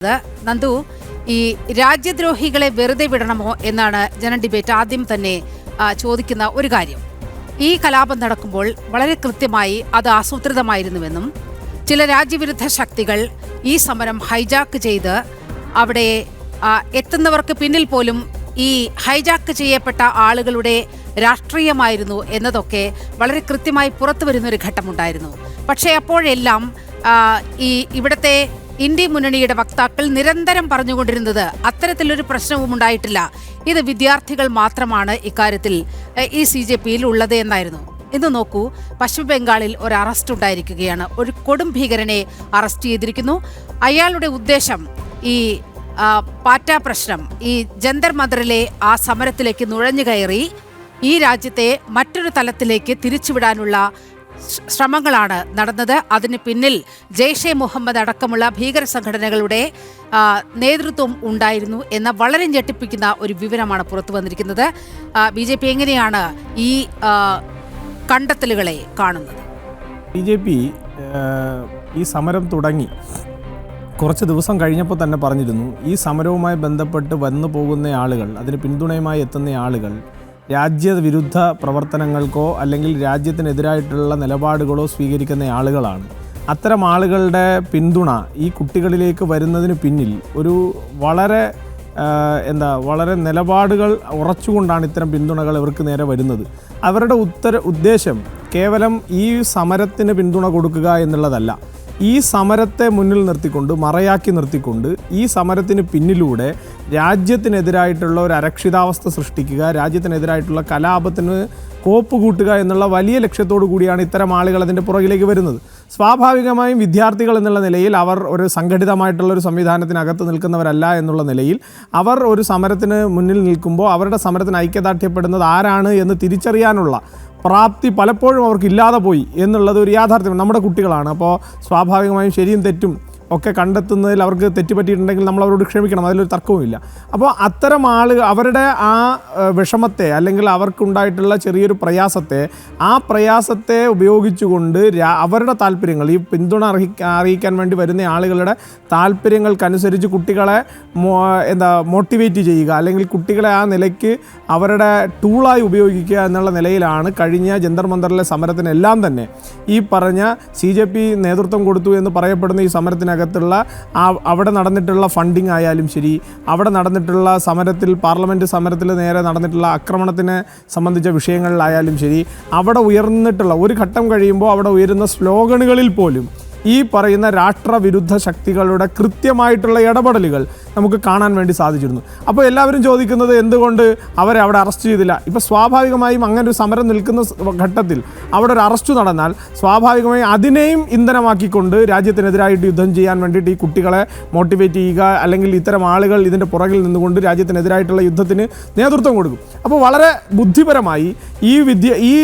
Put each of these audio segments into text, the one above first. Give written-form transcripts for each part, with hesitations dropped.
നന്ദു, ഈ രാജ്യദ്രോഹികളെ വെറുതെ വിടണമോ എന്നാണ് ജന ഡിബേറ്റ് ആദ്യം തന്നെ ചോദിക്കുന്ന ഒരു കാര്യം. ഈ കലാപം നടക്കുമ്പോൾ വളരെ കൃത്യമായി അത് ആസൂത്രിതമായിരുന്നുവെന്നും ചില രാജ്യവിരുദ്ധ ശക്തികൾ ഈ സമരം ഹൈജാക്ക് ചെയ്ത് അവിടെ എത്തുന്നവർക്ക് പിന്നിൽ പോലും ഈ ഹൈജാക്ക് ചെയ്യപ്പെട്ട ആളുകളുടെ രാഷ്ട്രീയമായിരുന്നു എന്നതൊക്കെ വളരെ കൃത്യമായി പുറത്തു വരുന്നൊരു ഘട്ടമുണ്ടായിരുന്നു. പക്ഷേ അപ്പോഴെല്ലാം ഇവിടുത്തെ ഇന്ത്യ മുന്നണിയുടെ വക്താക്കൾ നിരന്തരം പറഞ്ഞുകൊണ്ടിരുന്നത് അത്തരത്തിലൊരു പ്രശ്നവും ഉണ്ടായിട്ടില്ല, ഇത് വിദ്യാർത്ഥികൾ മാത്രമാണ് ഇക്കാര്യത്തിൽ ഈ CJPയിൽ ഉള്ളത് എന്നായിരുന്നു. ഇന്ന് നോക്കൂ, പശ്ചിമ ബംഗാളിൽ ഒരു അറസ്റ്റ് ഉണ്ടായിരിക്കുകയാണ്. ഒരു കൊടും ഭീകരനെ അറസ്റ്റ് ചെയ്തിരിക്കുന്നു. അയാളുടെ ഉദ്ദേശം ഈ പാറ്റ പ്രശ്നം, ഈ ജന്തർ മന്ദറിലെ ആ സമരത്തിലേക്ക് നുഴഞ്ഞു കയറി ഈ രാജ്യത്തെ മറ്റൊരു തലത്തിലേക്ക് തിരിച്ചുവിടാനുള്ള ശ്രമങ്ങളാണ് നടന്നത്. അതിന് പിന്നിൽ ജെയ്ഷെ മുഹമ്മദ് അടക്കമുള്ള ഭീകര സംഘടനകളുടെ നേതൃത്വം ഉണ്ടായിരുന്നു എന്ന വളരെ ഞെട്ടിപ്പിക്കുന്ന ഒരു വിവരമാണ് പുറത്തു വന്നിരിക്കുന്നത്. BJP എങ്ങനെയാണ് ഈ കണ്ടെത്തലുകളെ കാണുന്നത്? BJP ഈ സമരം തുടങ്ങി കുറച്ച് ദിവസം കഴിഞ്ഞപ്പോൾ തന്നെ പറഞ്ഞിരുന്നു, ഈ സമരവുമായി ബന്ധപ്പെട്ട് വന്നു പോകുന്ന ആളുകൾ, അതിന് പിന്തുണയുമായി എത്തുന്ന ആളുകൾ രാജ്യവിരുദ്ധ പ്രവർത്തനങ്ങൾക്കോ അല്ലെങ്കിൽ രാജ്യത്തിനെതിരായിട്ടുള്ള നിലപാടുകളോ സ്വീകരിക്കുന്ന ആളുകളാണ്. അത്തരം ആളുകളുടെ പിന്തുണ ഈ കുട്ടികളിലേക്ക് വരുന്നതിന് പിന്നിൽ ഒരു വളരെ നിലപാടുകൾ ഉറച്ചുകൊണ്ടാണ് ഇത്തരം പിന്തുണകൾ ഇവർക്ക് നേരെ വരുന്നത്. അവരുടെ ഉദ്ദേശം കേവലം ഈ സമരത്തിന് പിന്തുണ കൊടുക്കുക എന്നുള്ളതല്ല. ഈ സമരത്തെ മുന്നിൽ നിർത്തിക്കൊണ്ട്, മറയാക്കി നിർത്തിക്കൊണ്ട് ഈ സമരത്തിന് പിന്നിലൂടെ രാജ്യത്തിനെതിരായിട്ടുള്ള ഒരു അരക്ഷിതാവസ്ഥ സൃഷ്ടിക്കുക, രാജ്യത്തിനെതിരായിട്ടുള്ള കലാപത്തിന് കോപ്പ് കൂട്ടുക എന്നുള്ള വലിയ ലക്ഷ്യത്തോടു കൂടിയാണ് ഇത്തരം ആളുകൾ അതിൻ്റെ പുറകിലേക്ക് വരുന്നത്. സ്വാഭാവികമായും വിദ്യാർത്ഥികൾ എന്നുള്ള നിലയിൽ അവർ ഒരു സംഘടിതമായിട്ടുള്ളൊരു സംവിധാനത്തിനകത്ത് നിൽക്കുന്നവരല്ല എന്നുള്ള നിലയിൽ അവർ ഒരു സമരത്തിന് മുന്നിൽ നിൽക്കുമ്പോൾ അവരുടെ സമരത്തിന് ഐക്യദാർഢ്യപ്പെടുന്നത് ആരാണ് എന്ന് തിരിച്ചറിയാനുള്ള പ്രാപ്തി പലപ്പോഴും അവർക്ക് ഇല്ലാതെ പോയി എന്നുള്ളത് ഒരു യാഥാർത്ഥ്യം. നമ്മുടെ കുട്ടികളാണ്, അപ്പോൾ സ്വാഭാവികമായും ശരിയും തെറ്റും ഒക്കെ കണ്ടെത്തുന്നതിൽ അവർക്ക് തെറ്റുപറ്റിയിട്ടുണ്ടെങ്കിൽ നമ്മൾ അവരോട് ക്ഷമിക്കണം, അതിലൊരു തർക്കവുമില്ല. അപ്പോൾ അത്തരം ആളുകൾ അവരുടെ ആ വിഷമത്തെ അല്ലെങ്കിൽ അവർക്കുണ്ടായിട്ടുള്ള ചെറിയൊരു പ്രയാസത്തെ ഉപയോഗിച്ചുകൊണ്ട് അവരുടെ താല്പര്യങ്ങൾ, ഈ പിന്തുണ അറിയിക്കാൻ വേണ്ടി വരുന്ന ആളുകളുടെ താല്പര്യങ്ങൾക്കനുസരിച്ച് കുട്ടികളെ മോട്ടിവേറ്റ് ചെയ്യുക, അല്ലെങ്കിൽ കുട്ടികളെ ആ നിലയ്ക്ക് അവരുടെ ടൂളായി ഉപയോഗിക്കുക എന്നുള്ള നിലയിലാണ് കഴിഞ്ഞ ജന്തർ മന്ദറിലെ സമരത്തിനെല്ലാം തന്നെ ഈ പറഞ്ഞ CJP നേതൃത്വം കൊടുത്തു എന്ന് പറയപ്പെടുന്ന ഈ സമരത്തിനകത്തുള്ള അവിടെ നടന്നിട്ടുള്ള ഫണ്ടിങ് ആയാലും ശരി, അവിടെ നടന്നിട്ടുള്ള സമരത്തിൽ, പാർലമെൻറ്റ് സമരത്തിൽ നേരെ നടന്നിട്ടുള്ള ആക്രമണത്തിനെ സംബന്ധിച്ച വിഷയങ്ങളിലായാലും ശരി, അവിടെ ഉയർന്നിട്ടുള്ള ഒരു ഘട്ടം കഴിയുമ്പോൾ അവിടെ ഉയരുന്ന സ്ലോഗനുകളിൽ പോലും ഈ പറയുന്ന രാഷ്ട്രവിരുദ്ധ ശക്തികളുടെ കൃത്യമായിട്ടുള്ള ഇടപെടലുകൾ നമുക്ക് കാണാൻ വേണ്ടി സാധിച്ചിരുന്നു. അപ്പോൾ എല്ലാവരും ചോദിക്കുന്നത് എന്തുകൊണ്ട് അവരെ അവിടെ അറസ്റ്റ് ചെയ്തില്ല? ഇപ്പോൾ സ്വാഭാവികമായും അങ്ങനെ ഒരു സമരം നിൽക്കുന്ന ഘട്ടത്തിൽ അവിടെ ഒരു അറസ്റ്റ് നടന്നാൽ സ്വാഭാവികമായും അതിനെയും ഇന്ധനമാക്കിക്കൊണ്ട് രാജ്യത്തിനെതിരായിട്ട് യുദ്ധം ചെയ്യാൻ വേണ്ടിയിട്ട് ഈ കുട്ടികളെ മോട്ടിവേറ്റ് ചെയ്യുക, അല്ലെങ്കിൽ ഇത്തരം ആളുകൾ ഇതിൻ്റെ പുറകിൽ നിന്നുകൊണ്ട് രാജ്യത്തിനെതിരായിട്ടുള്ള യുദ്ധത്തിന് നേതൃത്വം കൊടുക്കും. അപ്പോൾ വളരെ ബുദ്ധിപരമായി ഈ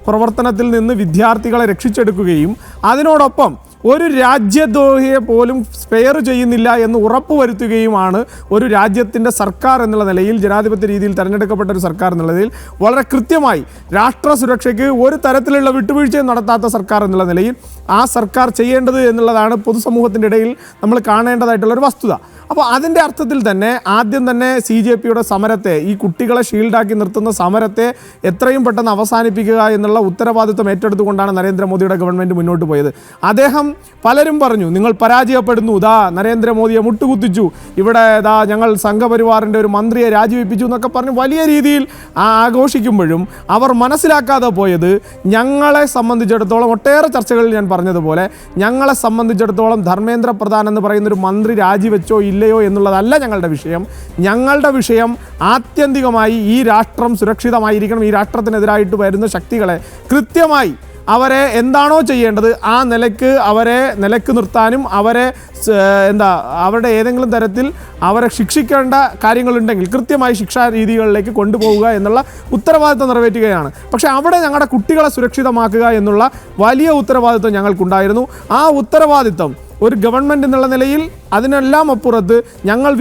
പ്രവർത്തനത്തിൽ നിന്ന് വിദ്യാർത്ഥികളെ രക്ഷിച്ചെടുക്കുകയും അതിനോടൊപ്പം ഒരു രാജ്യദ്രോഹിയെ പോലും സ്പെയർ ചെയ്യുന്നില്ല എന്ന് ഉറപ്പുവരുത്തുകയുമാണ് ഒരു രാജ്യത്തിൻ്റെ സർക്കാർ എന്നുള്ള നിലയിൽ, ജനാധിപത്യ രീതിയിൽ തിരഞ്ഞെടുക്കപ്പെട്ട ഒരു സർക്കാർ എന്നുള്ള നിലയിൽ വളരെ കൃത്യമായി രാഷ്ട്ര സുരക്ഷയ്ക്ക് ഒരു തരത്തിലുള്ള വിട്ടുവീഴ്ചയും നടത്താത്ത സർക്കാർ എന്നുള്ള നിലയിൽ ആ സർക്കാർ ചെയ്യേണ്ടത് എന്നുള്ളതാണ് പൊതുസമൂഹത്തിൻ്റെ ഇടയിൽ നമ്മൾ കാണേണ്ടതായിട്ടുള്ളൊരു വസ്തുത. അപ്പോൾ അതിൻ്റെ അർത്ഥത്തിൽ തന്നെ ആദ്യം തന്നെ CJPയുടെ സമരത്തെ, ഈ കുട്ടികളെ ഷീൽഡാക്കി നിർത്തുന്ന സമരത്തെ എത്രയും പെട്ടെന്ന് അവസാനിപ്പിക്കുക എന്നുള്ള ഉത്തരവാദിത്വം ഏറ്റെടുത്തുകൊണ്ടാണ് നരേന്ദ്രമോദിയുടെ ഗവൺമെൻറ് മുന്നോട്ട് പോയത്. അദ്ദേഹം പലരും പറഞ്ഞു, നിങ്ങൾ പരാജയപ്പെടുന്നു, നരേന്ദ്രമോദിയെ മുട്ടുകുത്തിച്ചു, ഇവിടെ ഞങ്ങൾ സംഘപരിവാറിൻ്റെ ഒരു മന്ത്രിയെ രാജിവെപ്പിച്ചു എന്നൊക്കെ പറഞ്ഞ് വലിയ രീതിയിൽ ആഘോഷിക്കുമ്പോഴും അവർ മനസ്സിലാക്കാതെ പോയത്, ഞങ്ങളെ സംബന്ധിച്ചിടത്തോളം ഒട്ടേറെ ചർച്ചകളിൽ ഞാൻ പറഞ്ഞതുപോലെ, ഞങ്ങളെ സംബന്ധിച്ചിടത്തോളം ധർമ്മേന്ദ്ര പ്രധാൻ എന്ന് പറയുന്നൊരു മന്ത്രി രാജിവെച്ചോ ഇല്ലയോ എന്നുള്ളതല്ല ഞങ്ങളുടെ വിഷയം. ഞങ്ങളുടെ വിഷയം ആത്യന്തികമായി ഈ രാഷ്ട്രം സുരക്ഷിതമായിരിക്കണം, ഈ രാഷ്ട്രത്തിനെതിരായിട്ട് വരുന്ന ശക്തികളെ കൃത്യമായി അവരെ എന്താണോ ചെയ്യേണ്ടത് ആ നിലയ്ക്ക് നിർത്താനും അവരുടെ ഏതെങ്കിലും തരത്തിൽ അവരെ ശിക്ഷിക്കേണ്ട കാര്യങ്ങളുണ്ടെങ്കിൽ കൃത്യമായി ശിക്ഷാ രീതികളിലേക്ക് കൊണ്ടുപോവുക എന്നുള്ള ഉത്തരവാദിത്വം നിറവേറ്റുകയാണ്. പക്ഷേ അവിടെ ഞങ്ങളുടെ കുട്ടികളെ സുരക്ഷിതമാക്കുക എന്നുള്ള വലിയ ഉത്തരവാദിത്വം ഞങ്ങൾക്കുണ്ടായിരുന്നു. ആ ഉത്തരവാദിത്വം ഒരു ഗവൺമെൻറ് എന്നുള്ള നിലയിൽ അതിനെല്ലാം അപ്പുറത്ത് ഞങ്ങൾ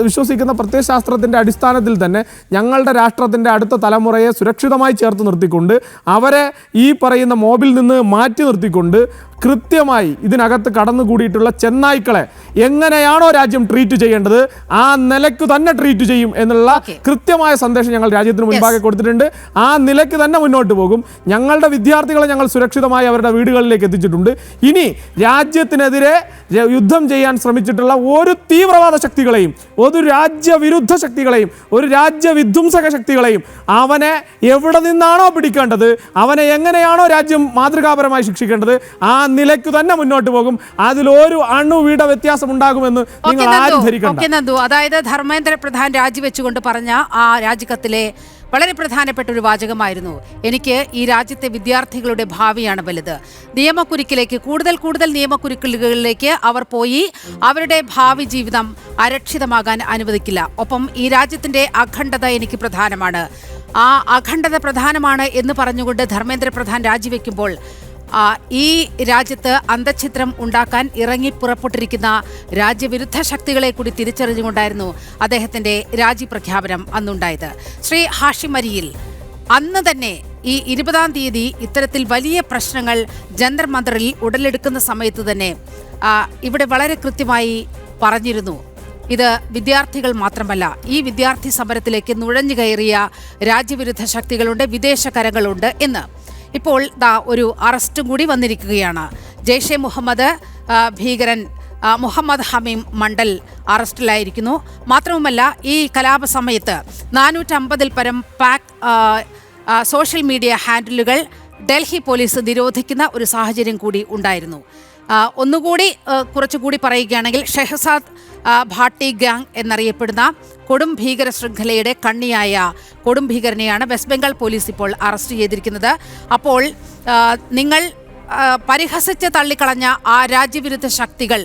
വിശ്വസിക്കുന്ന പ്രത്യയശാസ്ത്രത്തിൻ്റെ അടിസ്ഥാനത്തിൽ തന്നെ ഞങ്ങളുടെ രാഷ്ട്രത്തിൻ്റെ അടുത്ത തലമുറയെ സുരക്ഷിതമായി ചേർത്ത് നിർത്തിക്കൊണ്ട് അവരെ ഈ പറയുന്ന മോബിൽ നിന്ന് മാറ്റി നിർത്തിക്കൊണ്ട് കൃത്യമായി ഇതിനകത്ത് കടന്നുകൂടിയിട്ടുള്ള ചെന്നായ്ക്കളെ എങ്ങനെയാണോ രാജ്യം ട്രീറ്റ് ചെയ്യേണ്ടത് ആ നിലയ്ക്ക് തന്നെ ട്രീറ്റ് ചെയ്യും എന്നുള്ള കൃത്യമായ സന്ദേശം ഞങ്ങൾ രാജ്യത്തിന് മുൻപാകെ കൊടുത്തിട്ടുണ്ട്. ആ നിലയ്ക്ക് തന്നെ മുന്നോട്ട് പോകും. ഞങ്ങളുടെ വിദ്യാർത്ഥികളെ ഞങ്ങൾ സുരക്ഷിതമായി അവരുടെ വീടുകളിലേക്ക് എത്തിച്ചിട്ടുണ്ട്. ഇനി രാജ്യത്തിനെതിരെ യുദ്ധം ചെയ്യാൻ ശ്രമിച്ചിട്ടുള്ള ഒരു തീവ്രവാദ ശക്തികളെയും, ഒരു രാജ്യവിരുദ്ധ ശക്തികളെയും, ഒരു രാജ്യവിധ്വംസക ശക്തികളെയും അവനെ എവിടെ നിന്നാണോ പിടിക്കേണ്ടത്, അവനെ എങ്ങനെയാണോ രാജ്യം മാതൃകാപരമായി ശിക്ഷിക്കേണ്ടത് ആ നിലയ്ക്ക് തന്നെ മുന്നോട്ട് പോകും. അതിലൊരു അണുവീട വ്യത്യാസം ഉണ്ടാകുമെന്ന് നിങ്ങൾ ആരും ധരിക്കണ്ട. അതായത് ധർമ്മേന്ദ്ര പ്രധാൻ രാജിവെച്ചുകൊണ്ട് പറഞ്ഞ ആ രാജിക്കത്തിലെ വളരെ പ്രധാനപ്പെട്ട ഒരു വാചകമായിരുന്നു, എനിക്ക് ഈ രാജ്യത്തെ വിദ്യാർത്ഥികളുടെ ഭാവിയാണ് വലുത്. നിയമക്കുരുക്കിലേക്ക് കൂടുതൽ നിയമക്കുരുക്കുകളിലേക്ക് അവർ പോയി അവരുടെ ഭാവി ജീവിതം അരക്ഷിതമാകാൻ അനുവദിക്കില്ല. ഒപ്പം ഈ രാജ്യത്തിന്റെ അഖണ്ഡത എനിക്ക് പ്രധാനമാണ്. ആ അഖണ്ഡത പ്രധാനമാണ് എന്ന് പറഞ്ഞുകൊണ്ട് ധർമ്മേന്ദ്ര പ്രധാൻ രാജിവെക്കുമ്പോൾ ഈ രാജ്യത്ത് അന്തഛിദ്രം ഉണ്ടാക്കാൻ ഇറങ്ങി പുറപ്പെട്ടിരിക്കുന്ന രാജ്യവിരുദ്ധ ശക്തികളെ കൂടി തിരിച്ചറിഞ്ഞുകൊണ്ടായിരുന്നു അദ്ദേഹത്തിന്റെ രാജിപ്രഖ്യാപനം അന്നുണ്ടായത്. ശ്രീ ഹാഷിം അരിയിൽ, അന്ന് തന്നെ ഈ 20-ാം തീയതി ഇത്തരത്തിൽ വലിയ പ്രശ്നങ്ങൾ ജന്തർ മന്ദറിൽ ഉടലെടുക്കുന്ന സമയത്ത് തന്നെ ഇവിടെ വളരെ കൃത്യമായി പറഞ്ഞിരുന്നു, ഇത് വിദ്യാർത്ഥികൾ മാത്രമല്ല, ഈ വിദ്യാർത്ഥി സമരത്തിലേക്ക് നുഴഞ്ഞു കയറിയ രാജ്യവിരുദ്ധ ശക്തികളുണ്ട്, വിദേശ കരകളുണ്ട് എന്ന്. ഇപ്പോൾ ഒരു അറസ്റ്റും കൂടി വന്നിരിക്കുകയാണ്. ജെയ്ഷെ മുഹമ്മദ് ഭീകരൻ മുഹമ്മദ് ഹമീം മണ്ഡൽ അറസ്റ്റിലായിരിക്കുന്നു. മാത്രവുമല്ല, ഈ കലാപ സമയത്ത് 450-ൽ പരം പാക് സോഷ്യൽ മീഡിയ ഹാൻഡിലുകൾ ഡൽഹി പോലീസ് നിരോധിക്കുന്ന ഒരു സാഹചര്യം കൂടി ഉണ്ടായിരുന്നു. ഒന്നുകൂടി കുറച്ചുകൂടി പറയുകയാണെങ്കിൽ ഷെഹസാദ് ഭാട്ടി ഗാങ് എന്നറിയപ്പെടുന്ന കൊടും ഭീകര ശൃംഖലയുടെ കണ്ണിയായ കൊടും ഭീകരനെയാണ് വെസ്റ്റ് ബംഗാൾ പോലീസ് ഇപ്പോൾ അറസ്റ്റ് ചെയ്തിരിക്കുന്നത്. അപ്പോൾ നിങ്ങൾ പരിഹസിച്ച് തള്ളിക്കളഞ്ഞ ആ രാജ്യവിരുദ്ധ ശക്തികൾ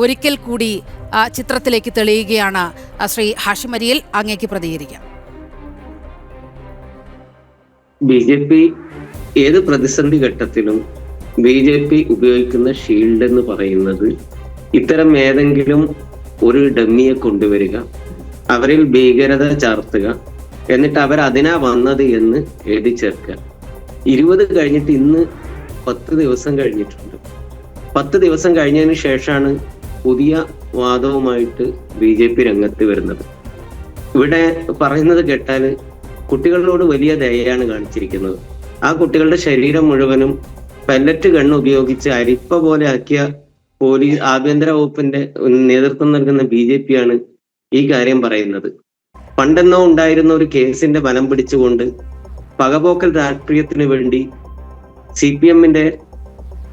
ഒരിക്കൽ കൂടി ചിത്രത്തിലേക്ക് തെളിയുകയാണ്. ശ്രീ ഹാഷിം അരിയിൽ, അങ്ങേക്ക് പ്രതികരിക്കാം. BJP ഏത് പ്രതിസന്ധി ഘട്ടത്തിലും BJP ഉപയോഗിക്കുന്ന ഷീൽഡ് എന്ന് പറയുന്നത് ഇത്തരം ഏതെങ്കിലും ഒരു ഡമ്മിയെ കൊണ്ടുവരിക, അവരിൽ ഭീകരത ചാർത്തുക, എന്നിട്ട് അവർ അതിനാ വന്നത് എന്ന് എഴുതി ചേർക്കുക. 20 കഴിഞ്ഞിട്ട് ഇന്ന് 10 ദിവസം കഴിഞ്ഞിട്ടുണ്ട്. 10 ദിവസം കഴിഞ്ഞതിന് ശേഷമാണ് പുതിയ വാദവുമായിട്ട് BJP രംഗത്ത് വരുന്നത്. ഇവിടെ പറയുന്നത് കേട്ടാൽ കുട്ടികളോട് വലിയ ദയയാണ് കാണിച്ചിരിക്കുന്നത്. ആ കുട്ടികളുടെ ശരീരം മുഴുവനും പെല്ലറ്റ് ഗണ്ണ് ഉപയോഗിച്ച് അരിപ്പ പോലെ ആക്കിയ പോലീസ് ആഭ്യന്തര വകുപ്പിന്റെ നേതൃത്വം നൽകുന്ന BJP ആണ് ഈ കാര്യം പറയുന്നത്. പണ്ടെന്നോ ഉണ്ടായിരുന്ന ഒരു കേസിന്റെ ബലം പിടിച്ചുകൊണ്ട് പകപോക്കൽ രാഷ്ട്രീയത്തിന് വേണ്ടി CPM-ന്റെ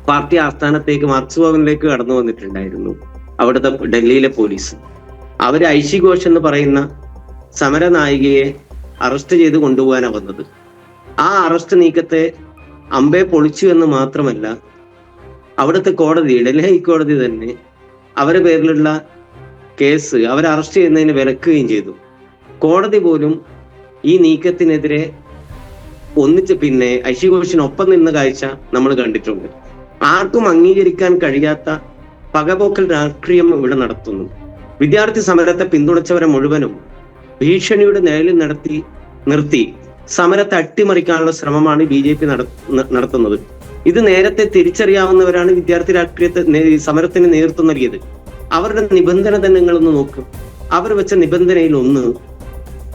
പാർട്ടി ആസ്ഥാനത്തേക്ക് മാർക്സ് ഭവനിലേക്ക് കടന്നു വന്നിട്ടുണ്ടായിരുന്നു അവിടുത്തെ ഡൽഹിയിലെ പോലീസ്. അവര് ഐഷി ഘോഷ് എന്ന് പറയുന്ന സമരനായികയെ അറസ്റ്റ് ചെയ്ത് കൊണ്ടുപോകാനാണ് വന്നത്. ആ അറസ്റ്റ് നീക്കത്തെ അമ്പെ പൊളിച്ചു എന്ന് മാത്രമല്ല, അവിടുത്തെ കോടതി, ഡൽഹി ഹൈക്കോടതി തന്നെ അവരുടെ പേരിലുള്ള കേസ് അവർ അറസ്റ്റ് ചെയ്യുന്നതിന് വിലക്കുകയും ചെയ്തു. കോടതി പോലും ഈ നീക്കത്തിനെതിരെ ഒന്നിച്ച് ഐഷി ഘോഷിനൊപ്പം നിന്ന കാഴ്ച നമ്മൾ കണ്ടിട്ടുണ്ട്. ആർക്കും അംഗീകരിക്കാൻ കഴിയാത്ത പകപോക്കൽ രാഷ്ട്രീയം ഇവിടെ നടത്തുന്നു. വിദ്യാർത്ഥി സമരത്തെ പിന്തുണച്ചവരെ മുഴുവനും ഭീഷണിയുടെ നിഴലിൽ നിർത്തി സമരത്തെ അട്ടിമറിക്കാനുള്ള ശ്രമമാണ് BJP നടത്തുന്നത്. ഇത് നേരത്തെ തിരിച്ചറിയാവുന്നവരാണ് വിദ്യാർത്ഥി രാഷ്ട്രീയത്തെ സമരത്തിന് നേതൃത്വം നൽകിയത്. അവരുടെ നിബന്ധന തന്നെ നിങ്ങളൊന്ന് നോക്കും. അവർ വെച്ച നിബന്ധനയിൽ ഒന്ന്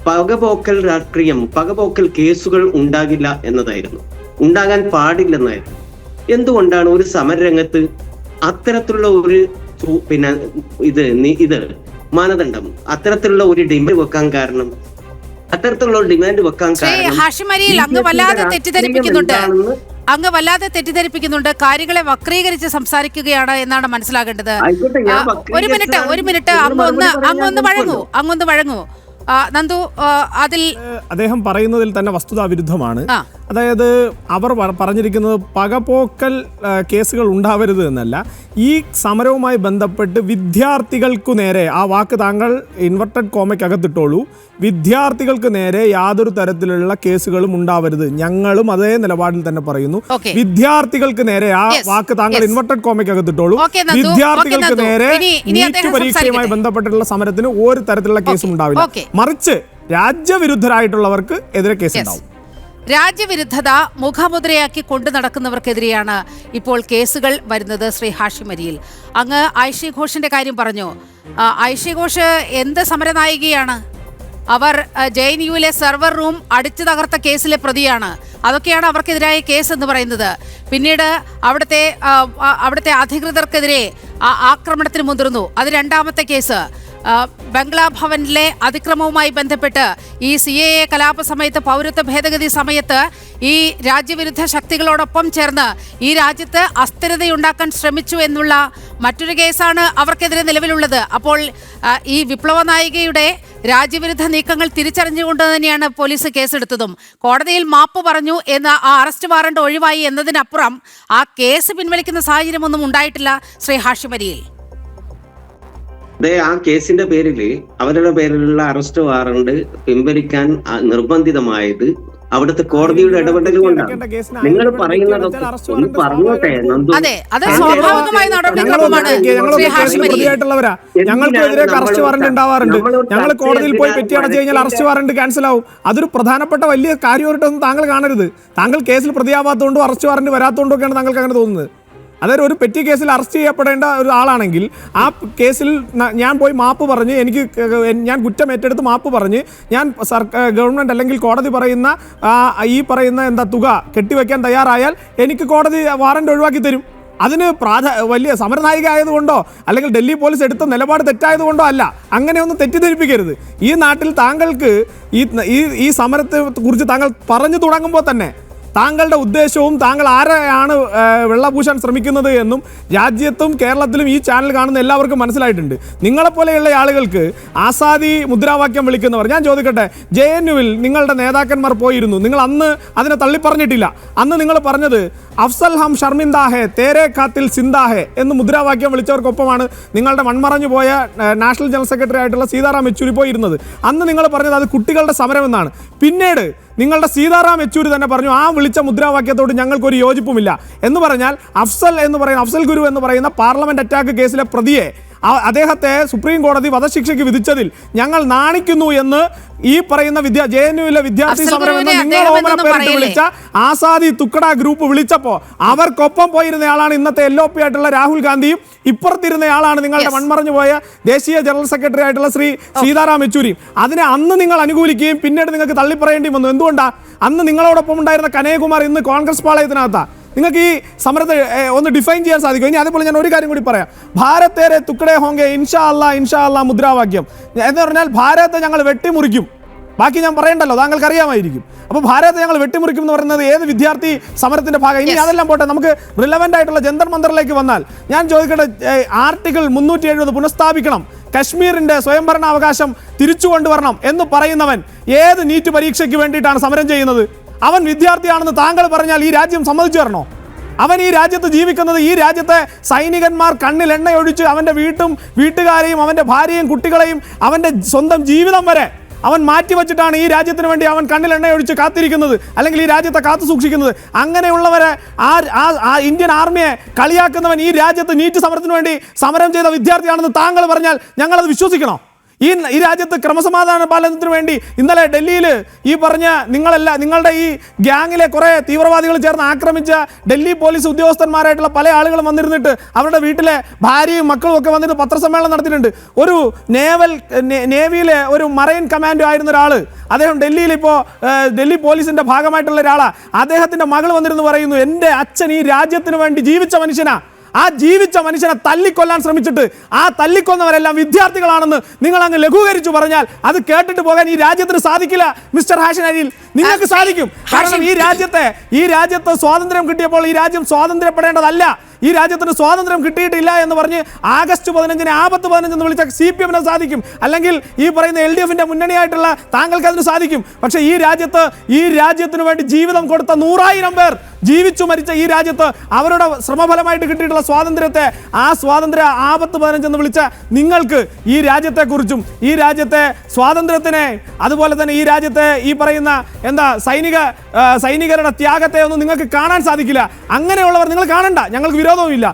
പകപോക്കൽ രാഷ്ട്രീയം, പകപോക്കൽ കേസുകൾ ഉണ്ടാകില്ല എന്നതായിരുന്നു, ഉണ്ടാകാൻ പാടില്ലെന്നായിരുന്നു. എന്തുകൊണ്ടാണ് ഒരു സമരരംഗത്ത് അത്തരത്തിലുള്ള ഒരു ഇത് മാനദണ്ഡം, അത്തരത്തിലുള്ള ഒരു ഡിമാൻഡ് വെക്കാൻ കാരണം? അത്തരത്തിലുള്ള ഡിമാൻഡ് വെക്കാൻ കാരണം ഹാഷിം അരിയിൽ അങ്ങ് വല്ലാതെ തെറ്റിദ്ധരിപ്പിക്കുന്നുണ്ട്, കാര്യങ്ങളെ വക്രീകരിച്ച് സംസാരിക്കുകയാണ് എന്നാണ് മനസ്സിലാകേണ്ടത്. ഒരു മിനിറ്റ് അങ്ങൊന്ന് വഴങ്ങൂ നന്ദു. അദ്ദേഹം പറയുന്നതിൽ തന്നെ വസ്തുതാ വിരുദ്ധമാണ്. അതായത് അവർ പറഞ്ഞിരിക്കുന്നത് പകപോക്കൽ കേസുകൾ ഉണ്ടാവരുത് എന്നല്ല, ഈ സമരവുമായി ബന്ധപ്പെട്ട് വിദ്യാർത്ഥികൾക്കു നേരെ, ആ വാക്ക് താങ്കൾ ഇൻവെർട്ടഡ് കോമയ്ക്കകത്തിട്ടോളൂ, വിദ്യാർത്ഥികൾക്ക് നേരെ യാതൊരു തരത്തിലുള്ള കേസുകളും ഉണ്ടാവരുത്. ഞങ്ങളും അതേ നിലപാടിൽ തന്നെ പറയുന്നു. വിദ്യാർത്ഥികൾക്ക് നേരെ, ആ വാക്ക് താങ്കൾ ഇൻവെർട്ടഡ് കോമയ്ക്കകത്തിട്ടോളൂ, വിദ്യാർത്ഥികൾക്ക് നേരെ നീറ്റ് പരീക്ഷയുമായി ബന്ധപ്പെട്ടുള്ള സമരത്തിന് ഒരു തരത്തിലുള്ള കേസും ഉണ്ടാവില്ല. മറിച്ച് രാജ്യവിരുദ്ധരായിട്ടുള്ളവർക്ക് എതിരെ കേസുണ്ടാവും. രാജ്യവിരുദ്ധത മുഖമുദ്രയാക്കി കൊണ്ടു നടക്കുന്നവർക്കെതിരെയാണ് ഇപ്പോൾ കേസുകൾ വരുന്നത്. ശ്രീ ഹാഷിം അരിയിൽ, അങ്ങ് ഐഷി ഘോഷിന്റെ കാര്യം പറഞ്ഞു. ഐഷി ഘോഷ് എന്ത് സമരനായികയാണ്? അവർ JNUവിലെ സെർവർ റൂം അടിച്ചു തകർത്ത കേസിലെ പ്രതിയാണ്. അതൊക്കെയാണ് അവർക്കെതിരായ കേസ് എന്ന് പറയുന്നത്. പിന്നീട് അവിടുത്തെ അധികൃതർക്കെതിരെ ആക്രമണത്തിന് മുതിർന്നു. അത് രണ്ടാമത്തെ കേസ്. ബംഗ്ലാ ഭവനിലെ അതിക്രമവുമായി ബന്ധപ്പെട്ട് ഈ CAA കലാപ സമയത്ത്, പൗരത്വ ഭേദഗതി സമയത്ത് ഈ രാജ്യവിരുദ്ധ ശക്തികളോടൊപ്പം ചേർന്ന് ഈ രാജ്യത്ത് അസ്ഥിരതയുണ്ടാക്കാൻ ശ്രമിച്ചു എന്നുള്ള മറ്റൊരു കേസാണ് അവർക്കെതിരെ നിലവിലുള്ളത്. അപ്പോൾ ഈ വിപ്ലവ നായികയുടെ രാജ്യവിരുദ്ധ നീക്കങ്ങൾ തിരിച്ചറിഞ്ഞുകൊണ്ട് തന്നെയാണ് പോലീസ് കേസെടുത്തതും. കോടതിയിൽ മാപ്പ് പറഞ്ഞു എന്ന് ആ അറസ്റ്റ് വാറണ്ട് ഒഴിവായി എന്നതിനപ്പുറം ആ കേസ് പിൻവലിക്കുന്ന സാഹചര്യമൊന്നും ഉണ്ടായിട്ടില്ല. ശ്രീ ഹാഷിം അരിയിൽ, ആ കേസിന്റെ പേരില് അവരുടെ പേരിലുള്ള അറസ്റ്റ് വാറണ്ട് പിൻവലിക്കാൻ നിർബന്ധിതമായത് അവിടുത്തെ കോടതിയുടെ ഇടപെടൽ കൊണ്ടാണ്. നിങ്ങൾ പറയുന്നതൊക്കെ ഒന്ന് പറഞ്ഞോട്ടെ നന്ദു. ഞങ്ങൾക്കെതിരെ അറസ്റ്റ് വാറണ്ട് ഉണ്ടാവാറുണ്ട്. ഞങ്ങൾ കോടതിയിൽ പോയി പെറ്റി അടച്ചു കഴിഞ്ഞാൽ അറസ്റ്റ് വാറണ്ട് ക്യാൻസൽ ആവും. അതൊരു പ്രധാനപ്പെട്ട വലിയ കാര്യമായിട്ടൊന്നും താങ്കൾ കാണരുത്. താങ്കൾ കേസിൽ പ്രതിയാവാത്തതുകൊണ്ടും അറസ്റ്റ് വാറണ്ട് വരാത്തതുകൊണ്ടും ഒക്കെയാണ് താങ്കൾക്ക് അങ്ങനെ തോന്നുന്നത്. അതായത് ഒരു പെറ്റി കേസിൽ അറസ്റ്റ് ചെയ്യപ്പെടേണ്ട ഒരു ആളാണെങ്കിൽ ആ കേസിൽ ഞാൻ പോയി മാപ്പ് പറഞ്ഞ് ഞാൻ കുറ്റം ഏറ്റെടുത്ത് മാപ്പ് പറഞ്ഞ് ഞാൻ ഗവൺമെൻറ് അല്ലെങ്കിൽ കോടതി പറയുന്ന ഈ പറയുന്ന തുക കെട്ടിവെക്കാൻ തയ്യാറായാൽ എനിക്ക് കോടതി വാറണ്ട് ഒഴിവാക്കി തരും. അതിന് വലിയ സമരനായിക ആയതുകൊണ്ടോ അല്ലെങ്കിൽ ഡൽഹി പോലീസ് എടുത്ത നിലപാട് തെറ്റായതുകൊണ്ടോ അല്ല. അങ്ങനെയൊന്നും തെറ്റിദ്ധരിപ്പിക്കരുത്. ഈ നാട്ടിൽ താങ്കൾക്ക് ഈ സമരത്തെ കുറിച്ച് താങ്കൾ പറഞ്ഞു തുടങ്ങുമ്പോൾ തന്നെ താങ്കളുടെ ഉദ്ദേശവും താങ്കൾ ആരെയാണ് വെള്ളപൂശാൻ ശ്രമിക്കുന്നത് എന്നും രാജ്യത്തും കേരളത്തിലും ഈ ചാനൽ കാണുന്ന എല്ലാവർക്കും മനസ്സിലായിട്ടുണ്ട്. നിങ്ങളെപ്പോലെയുള്ള ആളുകൾക്ക് ആസാദി മുദ്രാവാക്യം വിളിക്കുന്നവർ, ഞാൻ ചോദിക്കട്ടെ, JNUവിൽ നിങ്ങളുടെ നേതാക്കന്മാർ പോയിരുന്നു, നിങ്ങൾ അന്ന് അതിനെ തള്ളിപ്പറഞ്ഞിട്ടില്ല. അന്ന് നിങ്ങൾ പറഞ്ഞത് അഫ്സൽ ഹം ഷർമിന്ദാഹെ തേരെ ഖാത്തിൽ സിന്ദാഹെ എന്ന് മുദ്രാവാക്യം വിളിച്ചവർക്കൊപ്പമാണ് നിങ്ങളുടെ മൺമറഞ്ഞു പോയ നാഷണൽ ജനറൽ സെക്രട്ടറി ആയിട്ടുള്ള സീതാറാം യെച്ചൂരി പോയിരുന്നത്. അന്ന് നിങ്ങൾ പറഞ്ഞത് അത് കുട്ടികളുടെ സമരമെന്നാണ്. പിന്നീട് നിങ്ങളുടെ സീതാറാം യെച്ചൂരി തന്നെ പറഞ്ഞു ആ വിളിച്ച മുദ്രാവാക്യത്തോട് ഞങ്ങൾക്കൊരു യോജിപ്പുമില്ല എന്ന് പറഞ്ഞാൽ അഫ്സൽ ഗുരു എന്ന് പറയുന്ന പാർലമെന്റ് അറ്റാക്ക് കേസിലെ പ്രതിയെ അദ്ദേഹത്തെ സുപ്രീം കോടതി വധശിക്ഷയ്ക്ക് വിധിച്ചതിൽ ഞങ്ങൾ നാണിക്കുന്നു എന്ന് ഈ പറയുന്ന JNUവിലെ വിദ്യാർത്ഥി സമരം എന്ന് നിങ്ങൾ ഓമന പേരിട്ട് വിളിച്ച ആസാദി തുക്കട ഗ്രൂപ്പ് വിളിച്ചപ്പോൾ അവർക്കൊപ്പം പോയിരുന്നയാളാണ് ഇന്നത്തെ LOP ആയിട്ടുള്ള രാഹുൽ ഗാന്ധിയും ഇപ്പുറത്തിരുന്നയാളാണ് നിങ്ങളുടെ മൺമറഞ്ഞു പോയ ദേശീയ ജനറൽ സെക്രട്ടറി ആയിട്ടുള്ള ശ്രീ സീതാറാം യെച്ചൂരിയും. അതിനെ അന്ന് നിങ്ങൾ അനുകൂലിക്കുകയും പിന്നീട് നിങ്ങൾക്ക് തള്ളിപ്പറയേണ്ടി വന്നു. എന്തുകൊണ്ടാണ്? അന്ന് നിങ്ങളോടൊപ്പം ഉണ്ടായിരുന്ന കനയ്യകുമാർ ഇന്ന് കോൺഗ്രസ് പാളയത്തിനകത്താണ്. നിങ്ങൾക്ക് ഈ സമരത്തെ ഒന്ന് ഡിഫൈൻ ചെയ്യാൻ സാധിക്കും. ഇനി അതേപോലെ ഞാൻ ഒരു കാര്യം കൂടി പറയാം. ഭാരതേരെ തുക്കടേ ഹോങ്കെ ഇൻഷാ അല്ലാ മുദ്രാവാക്യം എന്ന് പറഞ്ഞാൽ ഭാരതത്തെ ഞങ്ങൾ വെട്ടിമുറിക്കും. ബാക്കി ഞാൻ പറയണ്ടല്ലോ, താങ്കൾക്ക് അറിയാമായിരിക്കും. അപ്പോൾ ഭാരതത്തെ ഞങ്ങൾ വെട്ടിമുറിക്കും എന്ന് പറയുന്നത് ഏത് വിദ്യാർത്ഥി സമരത്തിന്റെ ഭാഗം? ഇനി അതെല്ലാം പോട്ടെ, നമുക്ക് റിലവൻ്റ് ആയിട്ടുള്ള ജന്തർ മന്ദറിലേക്ക് വന്നാൽ ഞാൻ ചോദിക്കട്ടെ, ആർട്ടിക്കിൾ 370 പുനഃസ്ഥാപിക്കണം, കശ്മീരിന്റെ സ്വയംഭരണാവകാശം തിരിച്ചു കൊണ്ടുവരണം എന്ന് പറയുന്നവൻ ഏത് നീറ്റ് പരീക്ഷയ്ക്ക് വേണ്ടിയിട്ടാണ് സമരം ചെയ്യുന്നത്? അവൻ വിദ്യാർത്ഥിയാണെന്ന് താങ്കൾ പറഞ്ഞാൽ ഈ രാജ്യം സമ്മതിച്ചു തരണോ? അവൻ ഈ രാജ്യത്ത് ജീവിക്കുന്നത്, ഈ രാജ്യത്തെ സൈനികന്മാർ കണ്ണിൽ എണ്ണയൊഴിച്ച് അവൻ്റെ വീട്ടുകാരെയും അവൻ്റെ ഭാര്യയും കുട്ടികളെയും അവൻ്റെ സ്വന്തം ജീവിതം വരെ അവൻ മാറ്റിവെച്ചിട്ടാണ് ഈ രാജ്യത്തിന് വേണ്ടി അവൻ കണ്ണിൽ എണ്ണയൊഴിച്ച് കാത്തിരിക്കുന്നത്, അല്ലെങ്കിൽ ഈ രാജ്യത്തെ കാത്തു സൂക്ഷിക്കുന്നത്. അങ്ങനെയുള്ളവരെ ആ ഇന്ത്യൻ ആർമിയെ കളിയാക്കുന്നവൻ ഈ രാജ്യത്ത് നീറ്റ് സമരത്തിന് വേണ്ടി സമരം ചെയ്ത വിദ്യാർത്ഥിയാണെന്ന് താങ്കൾ പറഞ്ഞാൽ ഞങ്ങളത് വിശ്വസിക്കണോ? ഈ രാജ്യത്ത് ക്രമസമാധാന പാലനത്തിന് വേണ്ടി ഇന്നലെ ഡൽഹിയിൽ ഈ പറഞ്ഞ നിങ്ങളുടെ ഈ ഗ്യാങ്ങിലെ കുറേ തീവ്രവാദികൾ ചേർന്ന് ആക്രമിച്ച ഡൽഹി പോലീസ് ഉദ്യോഗസ്ഥന്മാരായിട്ടുള്ള പല ആളുകളും വന്നിരുന്നിട്ട് അവരുടെ വീട്ടിലെ ഭാര്യയും മക്കളും ഒക്കെ വന്നിട്ട് പത്രസമ്മേളനം നടത്തിയിട്ടുണ്ട്. ഒരു നേവിയിലെ ഒരു മറൈൻ കമാൻഡോ ആയിരുന്ന ഒരാൾ, അദ്ദേഹം ഡൽഹിയിൽ ഇപ്പോൾ ഡൽഹി പോലീസിന്റെ ഭാഗമായിട്ടുള്ള ഒരാളാണ്. അദ്ദേഹത്തിന്റെ മകൾ വന്നിരുന്ന് പറയുന്നു, എൻ്റെ അച്ഛൻ ഈ രാജ്യത്തിന് വേണ്ടി ജീവിച്ച മനുഷ്യനാ. ആ ജീവിച്ച മനുഷ്യനെ തല്ലിക്കൊല്ലാൻ ശ്രമിച്ചിട്ട് ആ തല്ലിക്കൊന്നവരെല്ലാം വിദ്യാർത്ഥികളാണെന്ന് നിങ്ങൾ അങ്ങ് ലഘൂകരിച്ചു പറഞ്ഞാൽ അത് കേട്ടിട്ട് പോകാൻ ഈ രാജ്യത്തിന് സാധിക്കില്ല. മിസ്റ്റർ ഹാഷിം അരിയിൽ, നിങ്ങൾക്ക് സാധിക്കും. കാരണം ഈ രാജ്യത്ത് സ്വാതന്ത്ര്യം കിട്ടിയപ്പോൾ ഈ രാജ്യം സ്വാതന്ത്ര്യപ്പെടേണ്ടതല്ല. ഈ രാജ്യത്തിന് സ്വാതന്ത്ര്യം കിട്ടിയിട്ടില്ല എന്ന് പറഞ്ഞ് ആഗസ്റ്റ് 15-ന് ആപത്ത് 15 എന്ന് വിളിച്ച CPM-ന് സാധിക്കും, അല്ലെങ്കിൽ ഈ പറയുന്ന LDF-ന്റെ മുന്നണിയായിട്ടുള്ള താങ്കൾക്ക് അതിന് സാധിക്കും. പക്ഷേ ഈ രാജ്യത്തിന് വേണ്ടി ജീവിതം കൊടുത്ത 100,000 പേർ ജീവിച്ചു മരിച്ച ഈ രാജ്യത്ത് അവരുടെ ശ്രമഫലമായിട്ട് കിട്ടിയിട്ടുള്ള സ്വാതന്ത്ര്യത്തെ, ആ സ്വാതന്ത്ര്യ ആപത്ത് 15 എന്ന് വിളിച്ച നിങ്ങൾക്ക് ഈ രാജ്യത്തെക്കുറിച്ചും ഈ രാജ്യത്തെ സ്വാതന്ത്ര്യത്തിനെ, അതുപോലെ തന്നെ ഈ രാജ്യത്തെ ഈ പറയുന്ന സൈനികരുടെ ത്യാഗത്തെ ഒന്നും നിങ്ങൾക്ക് കാണാൻ സാധിക്കില്ല. അങ്ങനെയുള്ളവർ നിങ്ങൾ കാണണ്ട, ഞങ്ങൾക്ക് വിരോധവുമില്ല.